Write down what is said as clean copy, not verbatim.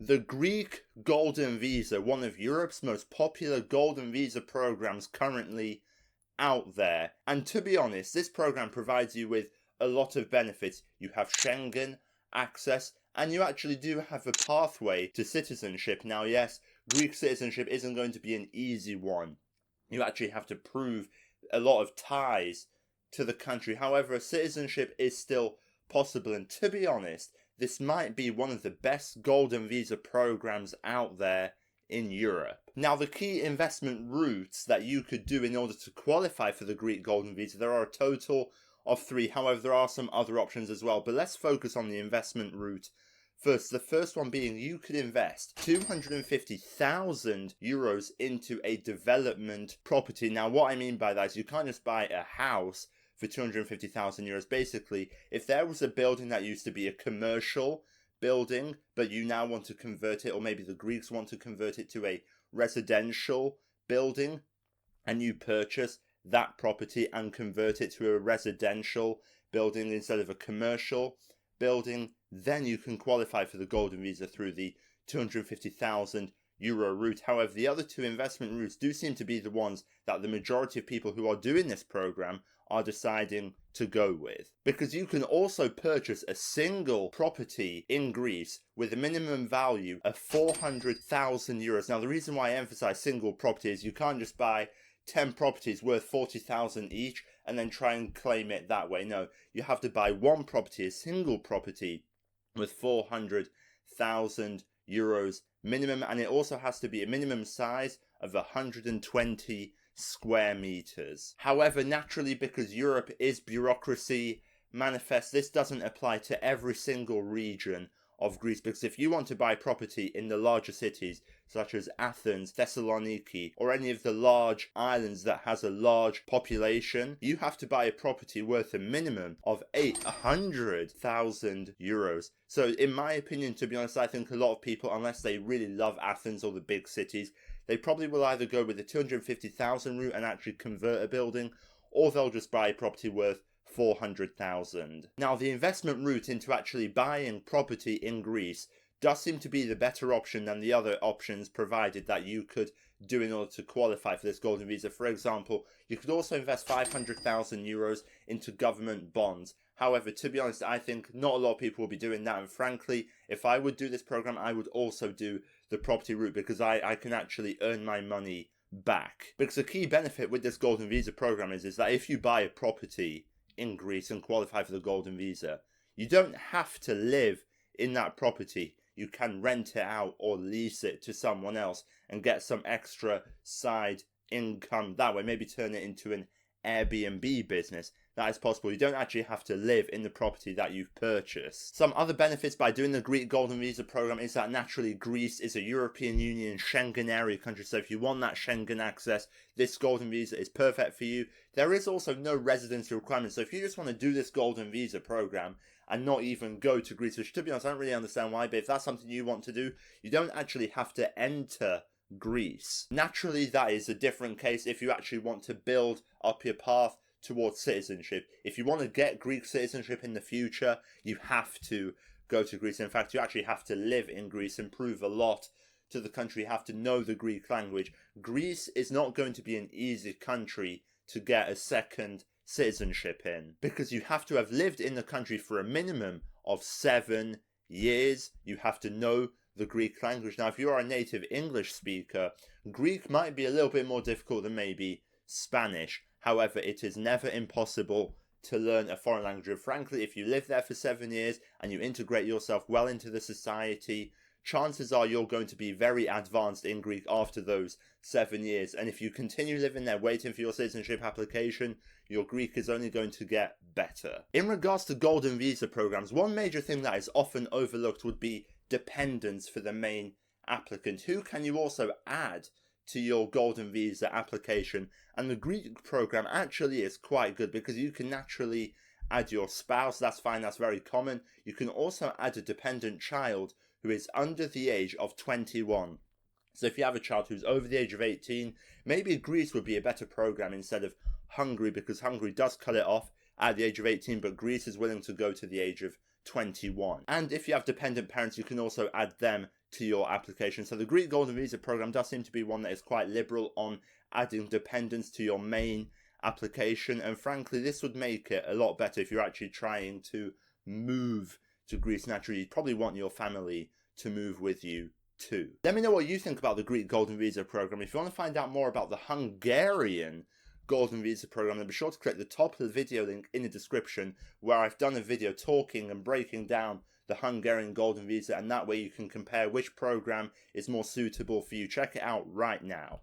The Greek Golden Visa, one of Europe's most popular Golden Visa programs currently out there. And to be honest, this program provides you with a lot of benefits. You have Schengen access, and you actually do have a pathway to citizenship. Now, yes, Greek citizenship isn't going to be an easy one. You actually have to prove a lot of ties to the country. However, citizenship is still possible, and to be honest, this might be one of the best Golden Visa programs out there in Europe. Now, the key investment routes that you could do in order to qualify for the Greek Golden Visa, there are a total of 3. However, there are some other options as well, but let's focus on the investment route first. The first one being you could invest 250,000 euros into a development property. Now, what I mean by that is you can't just buy a house for 250,000 euros. Basically, if there was a building that used to be a commercial building, but you now want to convert it, or maybe the Greeks want to convert it to a residential building, and you purchase that property and convert it to a residential building instead of a commercial building, then you can qualify for the Golden Visa through the 250,000 euro route. However, the other 2 investment routes do seem to be the ones that the majority of people who are doing this program are deciding to go with. Because you can also purchase a single property in Greece with a minimum value of 400,000 euros. Now, the reason why I emphasize single property is you can't just buy 10 properties worth 40,000 each and then try and claim it that way. No, you have to buy one property, a single property with 400,000 euros minimum, and it also has to be a minimum size of 120 square meters. However, naturally, because Europe is bureaucracy manifest, this doesn't apply to every single region of Greece, because if you want to buy property in the larger cities such as Athens, Thessaloniki, or any of the large islands that has a large population, you have to buy a property worth a minimum of 800,000 euros. So in my opinion, to be honest, I think a lot of people, unless they really love Athens or the big cities, they probably will either go with the 250,000 route and actually convert a building, or they'll just buy a property worth 400,000. Now, the investment route into actually buying property in Greece does seem to be the better option than the other options provided that you could do in order to qualify for this Golden Visa. For example, you could also invest 500,000 euros into government bonds. However, to be honest, I think not a lot of people will be doing that, and frankly, if I would do this program, I would also do the property route, because I can actually earn my money back. Because the key benefit with this Golden Visa program is that if you buy a property in Greece and qualify for the Golden Visa, you don't have to live in that property. You can rent it out or lease it to someone else and get some extra side income that way. Maybe turn it into an Airbnb business. That is possible. You don't actually have to live in the property that you've purchased. Some other benefits by doing the Greek Golden Visa program is that naturally Greece is a European Union Schengen area country, so if you want that Schengen access, this Golden Visa is perfect for you. There is also no residency requirement, so if you just want to do this Golden Visa program and not even go to Greece, which to be honest I don't really understand why, but if that's something you want to do, you don't actually have to enter Greece. Naturally, that is a different case if you actually want to build up your path towards citizenship. If you want to get Greek citizenship in the future, you have to go to Greece. In fact, you actually have to live in Greece and prove a lot to the country. You have to know the Greek language. Greece is not going to be an easy country to get a second citizenship in, because you have to have lived in the country for a minimum of 7 years. You have to know the Greek language. Now, if you are a native English speaker, Greek might be a little bit more difficult than maybe Spanish. However, it is never impossible to learn a foreign language. Frankly, if you live there for 7 years and you integrate yourself well into the society, chances are you're going to be very advanced in Greek after those 7 years. And if you continue living there waiting for your citizenship application, your Greek is only going to get better. In regards to Golden Visa programs, one major thing that is often overlooked would be dependents for the main applicant. Who can you also add to your Golden Visa application? And the Greek program actually is quite good, because you can naturally add your spouse. That's fine, that's very common. You can also add a dependent child who is under the age of 21. So if you have a child who's over the age of 18, maybe Greece would be a better program instead of Hungary, because Hungary does cut it off at the age of 18, but Greece is willing to go to the age of 21. And if you have dependent parents, you can also add them to your application. So the Greek Golden Visa program does seem to be one that is quite liberal on adding dependents to your main application, and frankly this would make it a lot better if you're actually trying to move to Greece naturally. You'd probably want your family to move with you too. Let me know what you think about the Greek Golden Visa program. If you want to find out more about the Hungarian Golden Visa program, then be sure to click the top of the video link in the description, where I've done a video talking and breaking down the Hungarian Golden Visa, and that way you can compare which program is more suitable for you. Check it out right now.